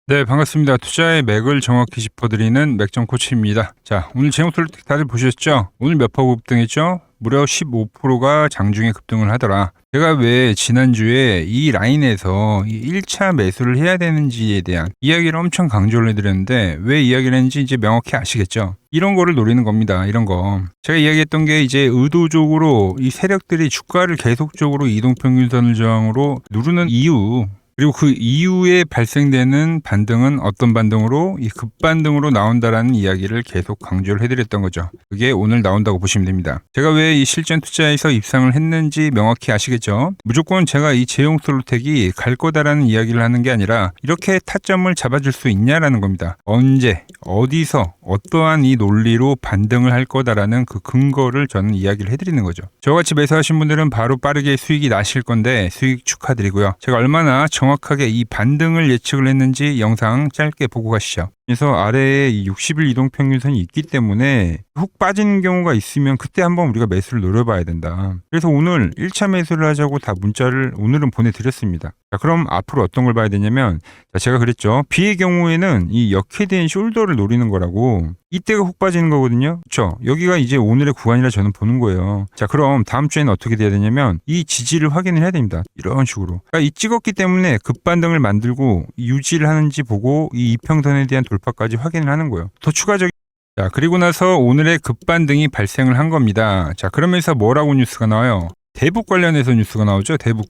네, 반갑습니다. 투자의 맥을 정확히 짚어드리는 맥점 코치입니다. 자, 오늘 제목 솔직 다들 보셨죠? 오늘 몇 퍼 급등했죠? 무려 15%가 장중에 급등을 하더라. 제가 왜 지난주에 이 라인에서 이 1차 매수를 해야 되는지에 대한 이야기를 엄청 강조를 해드렸는데, 왜 이야기를 했는지 이제 명확히 아시겠죠? 이런 거를 노리는 겁니다. 이런 거. 제가 이야기했던 게 이제 의도적으로 이 세력들이 주가를 계속적으로 이동평균선을 저항으로 누르는 이유, 그리고 그 이후에 발생되는 반등은 어떤 반등으로 이 급반등으로 나온다라는 이야기를 계속 강조를 해드렸던 거죠. 그게 오늘 나온다고 보시면 됩니다. 제가 왜 이 실전 투자에서 입상을 했는지 명확히 아시겠죠? 무조건 제가 이 제용 솔로텍이 갈 거다라는 이야기를 하는 게 아니라 이렇게 타점을 잡아줄 수 있냐라는 겁니다. 언제, 어디서, 어떠한 이 논리로 반등을 할 거다라는 그 근거를 저는 이야기를 해드리는 거죠. 저같이 매수하신 분들은 바로 빠르게 수익이 나실 건데 수익 축하드리고요. 제가 얼마나 정확하게 이 반등을 예측을 했는지 영상 짧게 보고 가시죠. 그래서 아래에 이 60일 이동평균선이 있기 때문에 훅 빠지는 경우가 있으면 그때 한번 우리가 매수를 노려봐야 된다. 그래서 오늘 1차 매수를 하자고 다 문자를 오늘은 보내드렸습니다. 자, 그럼 앞으로 어떤 걸 봐야 되냐면, 자, 제가 그랬죠. B의 경우에는 이 역회된 숄더를 노리는 거라고, 이때가 훅 빠지는 거거든요. 그렇죠? 여기가 이제 오늘의 구간이라 저는 보는 거예요. 자, 그럼 다음 주에는 어떻게 돼야 되냐면 이 지지를 확인을 해야 됩니다. 이런 식으로. 그러니까 이 찍었기 때문에 급반등을 만들고 유지를 하는지 보고 이 이평선에 대한 돌파까지 확인을 하는 거예요. 더 추가적인. 자, 그리고 나서 오늘의 급반등이 발생을 한 겁니다. 자, 그러면서 뭐라고 뉴스가 나와요? 대북 관련해서 뉴스가 나오죠. 대북.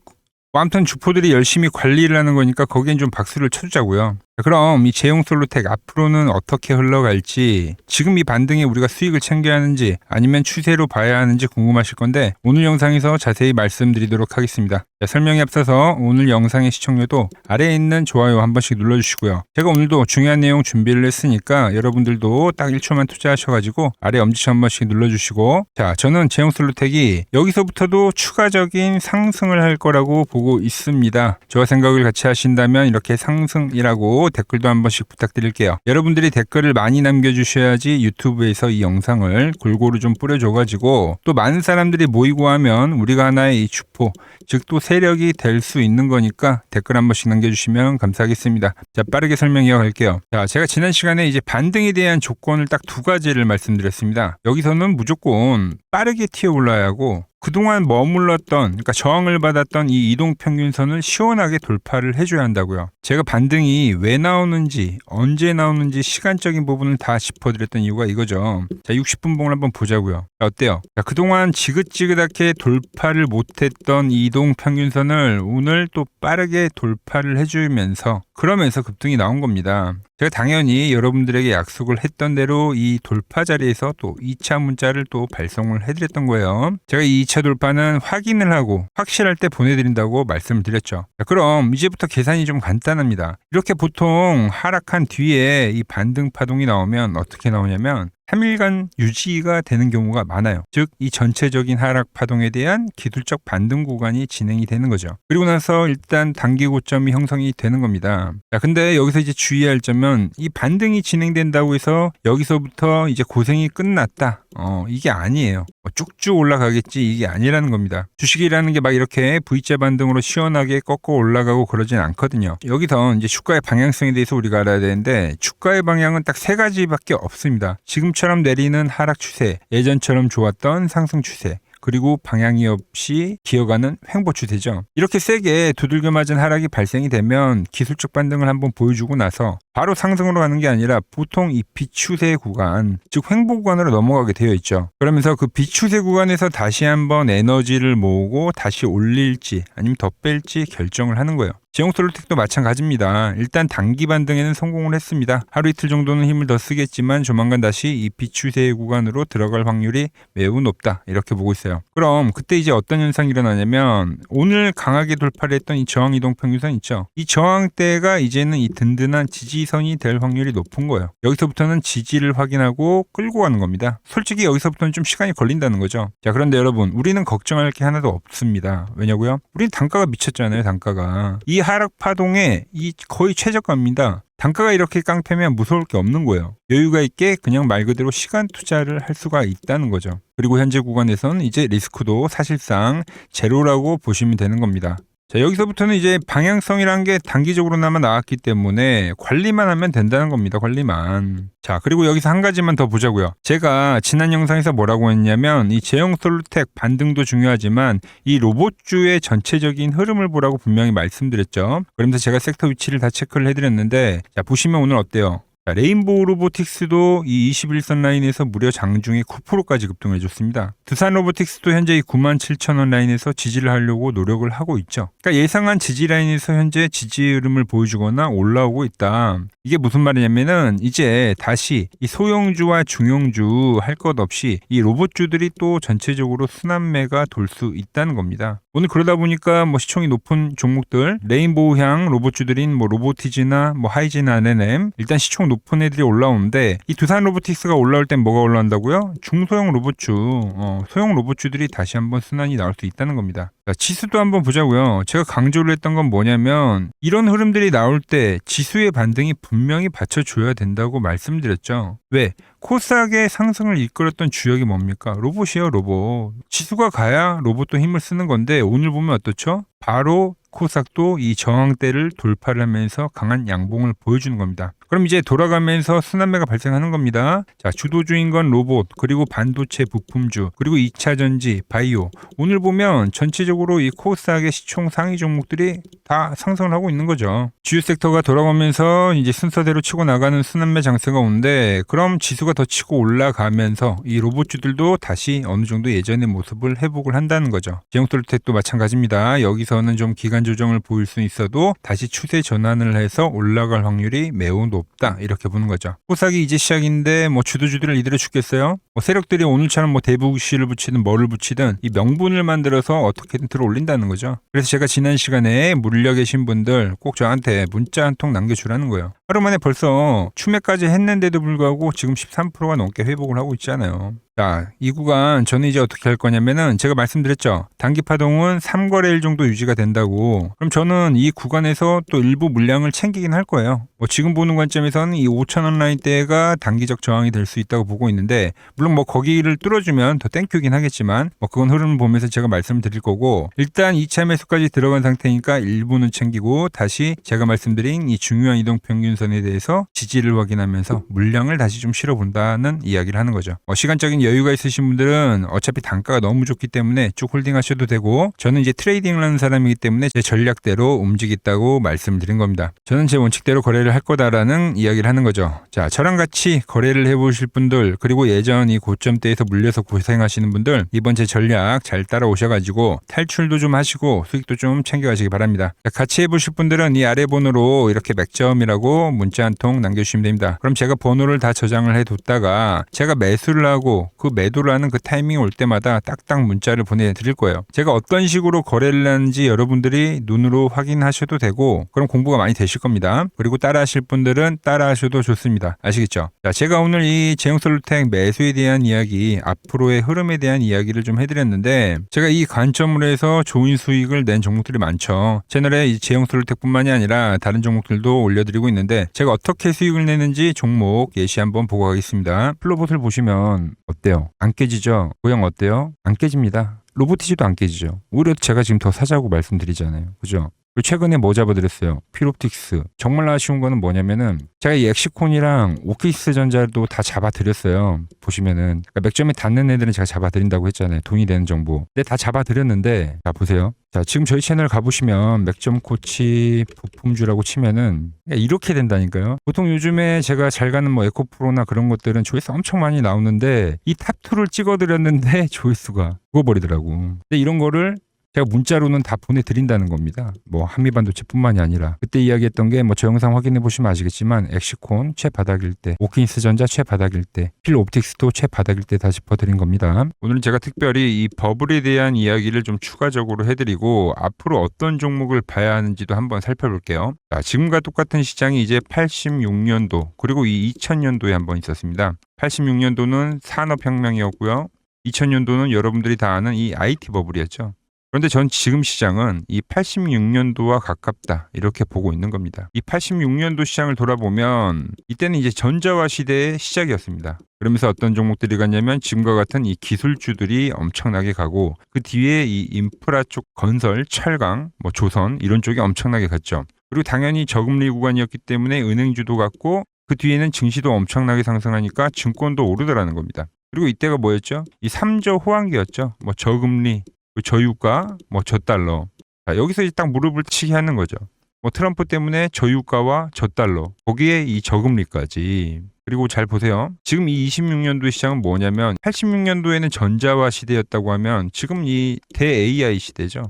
아무튼 주포들이 열심히 관리를 하는 거니까 거기엔 좀 박수를 쳐주자고요. 자, 그럼 이 제용 솔로텍 앞으로는 어떻게 흘러갈지, 지금 이 반등에 우리가 수익을 챙겨야 하는지 아니면 추세로 봐야 하는지 궁금하실 건데 오늘 영상에서 자세히 말씀드리도록 하겠습니다. 자, 설명에 앞서서 오늘 영상의 시청료도 아래에 있는 좋아요 한 번씩 눌러주시고요. 제가 오늘도 중요한 내용 준비를 했으니까 여러분들도 딱 1초만 투자하셔가지고 아래 엄지척 한 번씩 눌러주시고, 자, 저는 제용 솔로텍이 여기서부터도 추가적인 상승을 할 거라고 보고 있습니다. 저와 생각을 같이 하신다면 이렇게 상승이라고 댓글도 한 번씩 부탁드릴게요. 여러분들이 댓글을 많이 남겨주셔야지 유튜브에서 이 영상을 골고루 좀 뿌려줘가지고 또 많은 사람들이 모이고 하면 우리가 하나의 이 주포, 즉 또 세력이 될 수 있는 거니까 댓글 한 번씩 남겨주시면 감사하겠습니다. 자, 빠르게 설명 이어갈게요. 자, 제가 지난 시간에 이제 반등에 대한 조건을 딱 두 가지를 말씀드렸습니다. 여기서는 무조건 빠르게 튀어 올라야 하고, 그동안 머물렀던, 그러니까 저항을 받았던 이 이동평균선을 시원하게 돌파를 해줘야 한다고요. 제가 반등이 왜 나오는지, 언제 나오는지 시간적인 부분을 다 짚어드렸던 이유가 이거죠. 자, 60분 봉을 한번 보자고요. 자, 어때요? 자, 그동안 지긋지긋하게 돌파를 못했던 이 이동평균선을 오늘 또 빠르게 돌파를 해주면서, 그러면서 급등이 나온 겁니다. 제가 당연히 여러분들에게 약속을 했던 대로 이 돌파 자리에서 또 2차 문자를 또 발송을 해드렸던 거예요. 제가 이 2차 돌파는 확인을 하고 확실할 때 보내드린다고 말씀을 드렸죠. 자, 그럼 이제부터 계산이 좀 간단합니다. 이렇게 보통 하락한 뒤에 이 반등 파동이 나오면 어떻게 나오냐면 3일간 유지가 되는 경우가 많아요. 즉, 이 전체적인 하락 파동에 대한 기술적 반등 구간이 진행이 되는 거죠. 그리고 나서 일단 단기 고점이 형성이 되는 겁니다. 자, 근데 여기서 이제 주의할 점은 이 반등이 진행된다고 해서 여기서부터 이제 고생이 끝났다. 이게 아니에요. 쭉쭉 올라가겠지, 이게 아니라는 겁니다. 주식이라는 게 막 이렇게 V자 반등으로 시원하게 꺾어 올라가고 그러진 않거든요. 여기서 이제 주가의 방향성에 대해서 우리가 알아야 되는데, 주가의 방향은 딱 세 가지밖에 없습니다. 지금처럼 내리는 하락 추세, 예전처럼 좋았던 상승 추세, 그리고 방향이 없이 기어가는 횡보 추세죠. 이렇게 세게 두들겨 맞은 하락이 발생이 되면 기술적 반등을 한번 보여주고 나서 바로 상승으로 가는 게 아니라 보통 이 비추세 구간, 즉 횡보 구간으로 넘어가게 되어 있죠. 그러면서 그 비추세 구간에서 다시 한번 에너지를 모으고 다시 올릴지 아니면 더 뺄지 결정을 하는 거예요. 제용 솔로텍도 마찬가지입니다. 일단 단기 반등에는 성공을 했습니다. 하루 이틀 정도는 힘을 더 쓰겠지만 조만간 다시 이 비추세 구간으로 들어갈 확률이 매우 높다, 이렇게 보고 있어요. 그럼 그때 이제 어떤 현상이 일어나냐면, 오늘 강하게 돌파를 했던 이 저항 이동평균선 있죠. 이 저항대가 이제는 이 든든한 지지선이 될 확률이 높은 거예요. 여기서부터는 지지를 확인하고 끌고 가는 겁니다. 솔직히 여기서부터는 좀 시간이 걸린다는 거죠. 자, 그런데 여러분, 우리는 걱정할 게 하나도 없습니다. 왜냐고요? 우리는 단가가 미쳤잖아요. 단가가. 이 하락 파동에 이 거의 최저가입니다. 단가가 이렇게 깡패면 무서울 게 없는 거예요. 여유가 있게 그냥 말 그대로 시간 투자를 할 수가 있다는 거죠. 그리고 현재 구간에서는 이제 리스크도 사실상 제로라고 보시면 되는 겁니다. 자, 여기서부터는 이제 방향성이란 게 단기적으로나마 나왔기 때문에 관리만 하면 된다는 겁니다. 관리만. 자, 그리고 여기서 한 가지만 더 보자고요. 제가 지난 영상에서 뭐라고 했냐면 이 제형 솔루텍 반등도 중요하지만 이 로봇주의 전체적인 흐름을 보라고 분명히 말씀드렸죠. 그러면서 제가 섹터 위치를 다 체크를 해드렸는데, 자, 보시면 오늘 어때요? 자, 레인보우 로보틱스도 이 21선 라인에서 무려 장중에 9%까지 급등해줬습니다. 두산 로보틱스도 현재 이 97,000원 라인에서 지지를 하려고 노력을 하고 있죠. 그러니까 예상한 지지 라인에서 현재 지지 흐름을 보여주거나 올라오고 있다. 이게 무슨 말이냐면은 이제 다시 이 소형주와 중형주 할 것 없이 이 로봇주들이 또 전체적으로 순환매가 돌 수 있다는 겁니다. 오늘 그러다 보니까 뭐 시총이 높은 종목들, 레인보우향 로봇주들인 뭐 로보티즈나 뭐 하이진 RNM, 일단 시총 높은 애들이 올라오는데 이 두산 로보틱스가 올라올 땐 뭐가 올라온다고요? 중소형 로봇주, 소형 로봇주들이 다시 한번 순환이 나올 수 있다는 겁니다. 자, 지수도 한번 보자고요. 제가 강조를 했던 건 뭐냐면 이런 흐름들이 나올 때 지수의 반등이 분명히 받쳐줘야 된다고 말씀드렸죠. 왜? 코스닥의 상승을 이끌었던 주역이 뭡니까? 로봇이에요, 로봇. 지수가 가야 로봇도 힘을 쓰는 건데 오늘 보면 어떻죠? 바로 코스닥도 이 저항대를 돌파를 하면서 강한 양봉을 보여주는 겁니다. 그럼 이제 돌아가면서 순환매가 발생하는 겁니다. 자, 주도주인 건 로봇, 그리고 반도체 부품주, 그리고 2차전지, 바이오. 오늘 보면 전체적으로 이 코스닥의 시총 상위 종목들이 다 상승을 하고 있는 거죠. 주요 섹터가 돌아가면서 이제 순서대로 치고 나가는 순환매 장세가 오는데, 그럼 지수가 더 치고 올라가면서 이 로봇주들도 다시 어느 정도 예전의 모습을 회복을 한다는 거죠. 제형솔루텍도 마찬가지입니다. 여기서는 좀 기간 조정을 보일 수 있어도 다시 추세 전환을 해서 올라갈 확률이 매우 높다, 이렇게 보는 거죠. 코스닥이 이제 시작인데 뭐 주도주들을 이대로 죽겠어요? 뭐 세력들이 오늘처럼 뭐 대북시를 붙이든 뭐를 붙이든 이 명분을 만들어서 어떻게든 들어 올린다는 거죠. 그래서 제가 지난 시간에 물려 계신 분들 꼭 저한테 문자 한 통 남겨주라는 거예요. 하루 만에 벌써 추매까지 했는데도 불구하고 지금 13%가 넘게 회복을 하고 있잖아요. 자, 이 구간 저는 이제 어떻게 할 거냐면은 제가 말씀드렸죠. 단기 파동은 3거래일 정도 유지가 된다고. 그럼 저는 이 구간에서 또 일부 물량을 챙기긴 할 거예요. 뭐 지금 보는 관점에서는 이 5,000원 라인대가 단기적 저항이 될 수 있다고 보고 있는데, 물론 뭐 거기를 뚫어주면 더 땡큐긴 하겠지만 뭐 그건 흐름을 보면서 제가 말씀을 드릴 거고, 일단 2차 매수까지 들어간 상태니까 일부는 챙기고 다시 제가 말씀드린 이 중요한 이동평균선에 대해서 지지를 확인하면서 물량을 다시 좀 실어본다는 이야기를 하는 거죠. 시간적인 여유가 있으신 분들은 어차피 단가가 너무 좋기 때문에 쭉 홀딩하셔도 되고, 저는 이제 트레이딩을 하는 사람이기 때문에 제 전략대로 움직이겠다고 말씀드린 겁니다. 저는 제 원칙대로 거래를 할 거다라는 이야기를 하는 거죠. 자, 저랑 같이 거래를 해보실 분들, 그리고 예전 이 고점대에서 물려서 고생하시는 분들, 이번 제 전략 잘 따라오셔가지고 탈출도 좀 하시고 수익도 좀 챙겨가시기 바랍니다. 자, 같이 해보실 분들은 이 아래 번호로 이렇게 맥점이라고 문자 한 통 남겨주시면 됩니다. 그럼 제가 번호를 다 저장을 해뒀다가 제가 매수를 하고 그 매도를 하는 그 타이밍이 올 때마다 딱딱 문자를 보내드릴 거예요. 제가 어떤 식으로 거래를 하는지 여러분들이 눈으로 확인하셔도 되고, 그럼 공부가 많이 되실 겁니다. 그리고 따라 하실 분들은 따라 하셔도 좋습니다. 아시겠죠? 자, 제가 오늘 이 제형솔루텍 매수에 대한 이야기, 앞으로의 흐름에 대한 이야기를 좀 해드렸는데, 제가 이 관점으로 해서 좋은 수익을 낸 종목들이 많죠. 채널에 이 제형솔루텍뿐만이 아니라 다른 종목들도 올려드리고 있는데, 제가 어떻게 수익을 내는지 종목 예시 한번 보고 가겠습니다. 플로봇을 보시면 어때요? 안 깨지죠? 모양 어때요? 안 깨집니다. 로보티즈도 안 깨지죠. 오히려 제가 지금 더 사자고 말씀드리잖아요. 그죠? 최근에 뭐 잡아드렸어요? 필옵틱스. 정말 아쉬운 거는 뭐냐면은 제가 이 엑시콘이랑 오키스 전자도 다 잡아드렸어요. 보시면은 그러니까 맥점에 닿는 애들은 제가 잡아드린다고 했잖아요. 돈이 되는 정보. 근데 다 잡아드렸는데, 자 보세요. 자, 지금 저희 채널 가보시면 맥점 코치 부품주라고 치면은 이렇게 된다니까요. 보통 요즘에 제가 잘 가는 뭐 에코프로나 그런 것들은 조회수 엄청 많이 나오는데 이 탑2를 찍어드렸는데 조회수가 죽어버리더라고. 근데 이런 거를 제가 문자로는 다 보내드린다는 겁니다. 뭐 한미반도체뿐만이 아니라 그때 이야기했던 게 뭐 저 영상 확인해 보시면 아시겠지만 엑시콘 최바닥일 때, 오킨스 전자 최바닥일 때, 필옵틱스도 최바닥일 때 다 짚어드린 겁니다. 오늘은 제가 특별히 이 버블에 대한 이야기를 좀 추가적으로 해드리고 앞으로 어떤 종목을 봐야 하는지도 한번 살펴볼게요. 자, 지금과 똑같은 시장이 이제 86년도 그리고 이 2000년도에 한번 있었습니다. 86년도는 산업혁명이었고요. 2000년도는 여러분들이 다 아는 이 IT 버블이었죠. 그런데 전 지금 시장은 이 86년도와 가깝다 이렇게 보고 있는 겁니다. 이 86년도 시장을 돌아보면 이때는 이제 전자화 시대의 시작이었습니다. 그러면서 어떤 종목들이 갔냐면 지금과 같은 이 기술주들이 엄청나게 가고 그 뒤에 이 인프라 쪽 건설, 철강, 뭐 조선 이런 쪽이 엄청나게 갔죠. 그리고 당연히 저금리 구간이었기 때문에 은행주도 갔고 그 뒤에는 증시도 엄청나게 상승하니까 증권도 오르더라는 겁니다. 그리고 이때가 뭐였죠? 이 3조 호황기였죠. 뭐 저금리, 저유가, 뭐 저달러. 자, 여기서 이제 딱 무릎을 치게 하는 거죠. 뭐 트럼프 때문에 저유가와 저달러, 거기에 이 저금리까지. 그리고 잘 보세요. 지금 이 26년도 시장은 뭐냐면 86년도에는 전자화 시대였다고 하면 지금 이 대 AI 시대죠.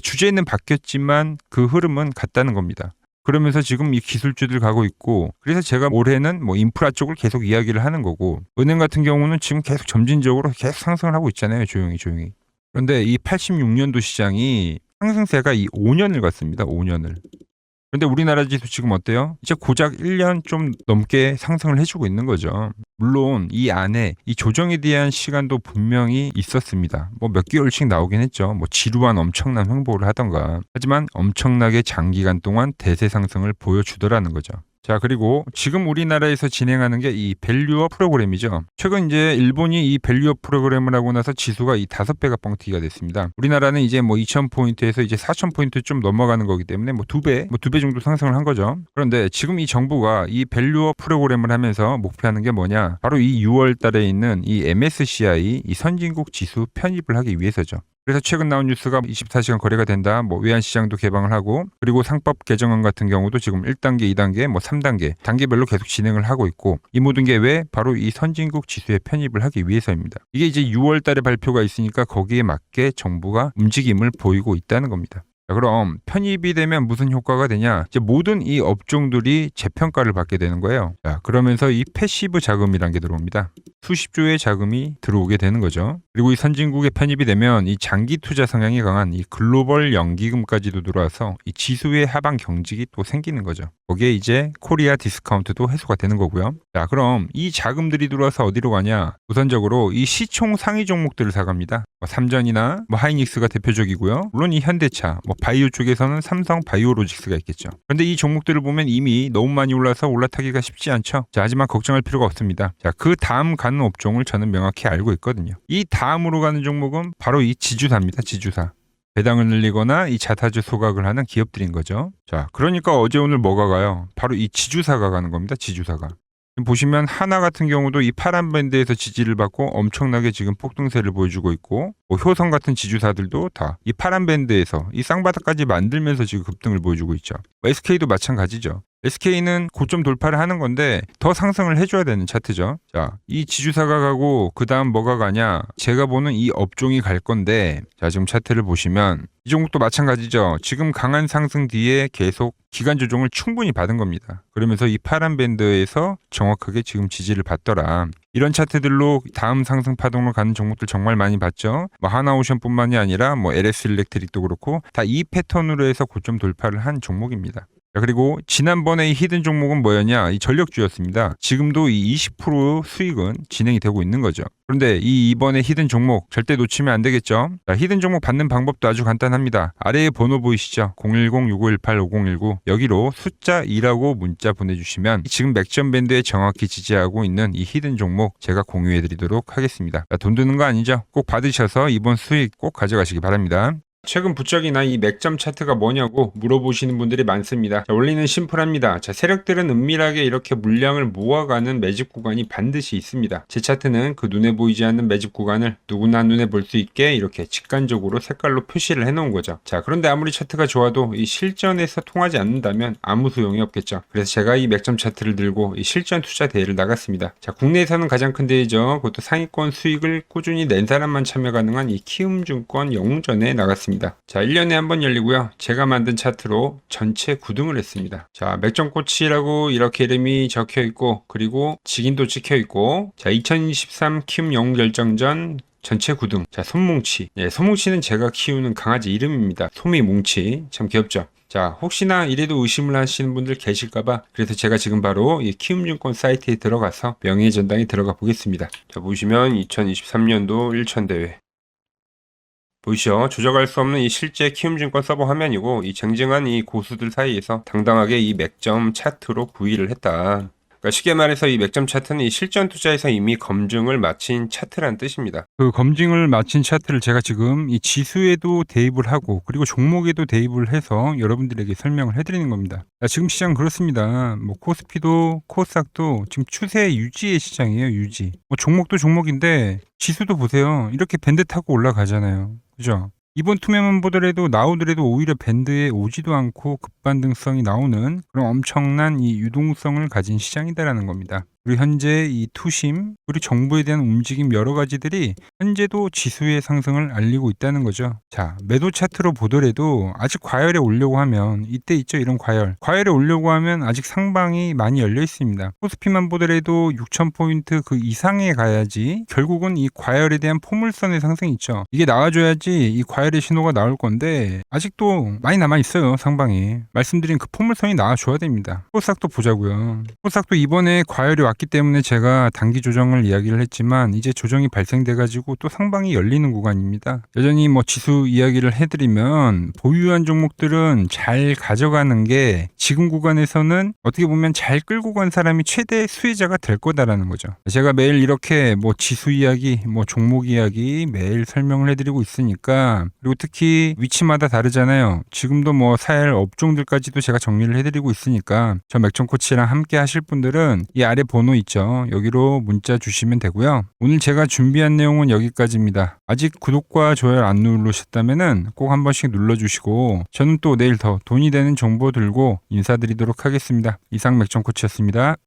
주제는 바뀌었지만 그 흐름은 같다는 겁니다. 그러면서 지금 이 기술주들 가고 있고, 그래서 제가 올해는 뭐 인프라 쪽을 계속 이야기를 하는 거고, 은행 같은 경우는 지금 계속 점진적으로 계속 상승을 하고 있잖아요. 조용히. 그런데 이 86년도 시장이 상승세가 이 5년을 갔습니다. 5년을. 그런데 우리나라 지수 지금 어때요? 이제 고작 1년 좀 넘게 상승을 해주고 있는 거죠. 물론 이 안에 이 조정에 대한 시간도 분명히 있었습니다. 뭐 몇 개월씩 나오긴 했죠. 뭐 지루한 엄청난 횡보를 하던가. 하지만 엄청나게 장기간 동안 대세 상승을 보여주더라는 거죠. 자, 그리고 지금 우리나라에서 진행하는 게 이 밸류업 프로그램이죠. 최근 이제 일본이 이 밸류업 프로그램을 하고 나서 지수가 이 5배가 뻥튀기가 됐습니다. 우리나라는 이제 뭐 2,000포인트에서 이제 4,000포인트 좀 넘어가는 거기 때문에 뭐 2배 정도 상승을 한 거죠. 그런데 지금 이 정부가 이 밸류업 프로그램을 하면서 목표하는 게 뭐냐? 바로 이 6월 달에 있는 이 MSCI 이 선진국 지수 편입을 하기 위해서죠. 그래서 최근 나온 뉴스가 24시간 거래가 된다. 뭐 외환시장도 개방을 하고, 그리고 상법 개정안 같은 경우도 지금 1단계, 2단계, 뭐 3단계 단계별로 계속 진행을 하고 있고, 이 모든 게 왜? 바로 이 선진국 지수에 편입을 하기 위해서입니다. 이게 이제 6월 달에 발표가 있으니까 거기에 맞게 정부가 움직임을 보이고 있다는 겁니다. 자, 그럼 편입이 되면 무슨 효과가 되냐? 이제 모든 이 업종들이 재평가를 받게 되는 거예요. 자, 그러면서 이 패시브 자금이란 게 들어옵니다. 수십조의 자금이 들어오게 되는 거죠. 그리고 이 선진국에 편입이 되면 이 장기 투자 성향이 강한 이 글로벌 연기금까지도 들어와서 이 지수의 하방 경직이 또 생기는 거죠. 거기에 이제 코리아 디스카운트도 해소가 되는 거고요. 자, 그럼 이 자금들이 들어와서 어디로 가냐? 우선적으로 이 시총 상위 종목들을 사갑니다. 뭐 삼전이나 뭐 하이닉스가 대표적이고요. 물론 이 현대차, 뭐 바이오 쪽에서는 삼성 바이오로직스가 있겠죠. 그런데 이 종목들을 보면 이미 너무 많이 올라서 올라타기가 쉽지 않죠. 자, 하지만 걱정할 필요가 없습니다. 자, 그 다음 가는 업종을 저는 명확히 알고 있거든요. 이 다음으로 가는 종목은 바로 이 지주사입니다. 지주사. 배당을 늘리거나 이 자타주 소각을 하는 기업들인 거죠. 자, 그러니까 어제 오늘 뭐가 가요? 바로 이 지주사가 가는 겁니다. 지주사가. 보시면 하나 같은 경우도 이 파란 밴드에서 지지를 받고 엄청나게 지금 폭등세를 보여주고 있고, 뭐 효성 같은 지주사들도 다 이 파란 밴드에서 이 쌍바닥까지 만들면서 지금 급등을 보여주고 있죠. SK도 마찬가지죠. SK는 고점 돌파를 하는 건데 더 상승을 해줘야 되는 차트죠. 자, 이 지주사가 가고 그 다음 뭐가 가냐? 제가 보는 이 업종이 갈 건데, 자, 지금 차트를 보시면 이 종목도 마찬가지죠. 지금 강한 상승 뒤에 계속 기간 조정을 충분히 받은 겁니다. 그러면서 이 파란 밴드에서 정확하게 지금 지지를 받더라. 이런 차트들로 다음 상승 파동으로 가는 종목들 정말 많이 봤죠. 뭐 하나오션뿐만이 아니라 뭐 LS 일렉트릭도 그렇고 다 이 패턴으로 해서 고점 돌파를 한 종목입니다. 그리고 지난번에 이 히든 종목은 뭐였냐? 이 전력주였습니다. 지금도 이 20% 수익은 진행이 되고 있는 거죠. 그런데 이번에 히든 종목 절대 놓치면 안 되겠죠? 자, 히든 종목 받는 방법도 아주 간단합니다. 아래에 번호 보이시죠? 010-6518-5019 여기로 숫자 2라고 문자 보내주시면 지금 맥점 밴드에 정확히 지지하고 있는 이 히든 종목 제가 공유해드리도록 하겠습니다. 자, 돈 드는 거 아니죠? 꼭 받으셔서 이번 수익 꼭 가져가시기 바랍니다. 최근 부쩍이나 이 맥점 차트가 뭐냐고 물어보시는 분들이 많습니다. 자, 원리는 심플합니다. 자, 세력들은 은밀하게 이렇게 물량을 모아가는 매집 구간이 반드시 있습니다. 제 차트는 그 눈에 보이지 않는 매집 구간을 누구나 눈에 볼 수 있게 이렇게 직관적으로 색깔로 표시를 해놓은 거죠. 자, 그런데 아무리 차트가 좋아도 이 실전에서 통하지 않는다면 아무 소용이 없겠죠. 그래서 제가 이 맥점 차트를 들고 이 실전 투자 대회를 나갔습니다. 자, 국내에서는 가장 큰 대회죠. 그것도 상위권 수익을 꾸준히 낸 사람만 참여 가능한 이 키움증권 영웅전에 나갔습니다. 자, 1년에 한 번 열리고요. 제가 만든 차트로 전체 9등을 했습니다. 자, 맥점코치라고 이렇게 이름이 적혀 있고, 그리고 직인도 찍혀 있고, 자, 2023 키움 영웅 결정전 전체 9등. 자, 손뭉치. 예, 손뭉치는 제가 키우는 강아지 이름입니다. 소미뭉치. 참 귀엽죠? 자, 혹시나 이래도 의심을 하시는 분들 계실까봐 그래서 제가 지금 바로 이 키움증권 사이트에 들어가서 명예의 전당에 들어가 보겠습니다. 자, 보시면 2023년도 1천 대회. 보이시죠? 조작할 수 없는 이 실제 키움증권 서버 화면이고 이 쟁쟁한 이 고수들 사이에서 당당하게 이 맥점 차트로 구의를 했다. 그러니까 쉽게 말해서 이 맥점 차트는 이 실전 투자에서 이미 검증을 마친 차트란 뜻입니다. 그 검증을 마친 차트를 제가 지금 이 지수에도 대입을 하고 그리고 종목에도 대입을 해서 여러분들에게 설명을 해드리는 겁니다. 지금 시장 그렇습니다. 뭐 코스피도 코스닥도 지금 추세 유지의 시장이에요. 유지. 뭐 종목도 종목인데 지수도 보세요. 이렇게 밴드 타고 올라가잖아요. 그죠? 이번 투명한 보더라도 나오더라도 오히려 밴드에 오지도 않고 급반등성이 나오는 그런 엄청난 이 유동성을 가진 시장이다라는 겁니다. 그리고 현재 이 투심 그리고 정부에 대한 움직임 여러 가지들이 현재도 지수의 상승을 알리고 있다는 거죠. 자, 매도 차트로 보더라도 아직 과열에 오려고 하면 이때 있죠, 이런 과열에 오려고 하면 아직 상방이 많이 열려 있습니다. 코스피만 보더라도 6,000포인트 그 이상에 가야지 결국은 이 과열에 대한 포물선의 상승이 있죠. 이게 나와줘야지 이 과열의 신호가 나올 건데 아직도 많이 남아 있어요. 상방이 말씀드린 그 포물선이 나와줘야 됩니다. 코스닥도 보자고요. 코스닥도 이번에 과열이 왔기 때문에 제가 단기 조정을 이야기를 했지만 이제 조정이 발생돼 가지고 또 상방이 열리는 구간입니다. 여전히 뭐 지수 이야기를 해드리면 보유한 종목들은 잘 가져가는 게 지금 구간에서는 어떻게 보면 잘 끌고 간 사람이 최대 수혜자가 될 거다라는 거죠. 제가 매일 이렇게 뭐 지수 이야기, 뭐 종목 이야기 매일 설명을 해드리고 있으니까 그리고 특히 위치마다 다르잖아요. 지금도 뭐 살 업종들까지도 제가 정리를 해드리고 있으니까 저 맥점 코치랑 함께 하실 분들은 이 아래 번호 있죠. 여기로 문자 주시면 되고요. 오늘 제가 준비한 내용은 여기까지입니다. 아직 구독과 좋아요 안 누르셨다면은 꼭 한 번씩 눌러주시고 저는 또 내일 더 돈이 되는 정보 들고 인사드리도록 하겠습니다. 이상 맥점 코치였습니다.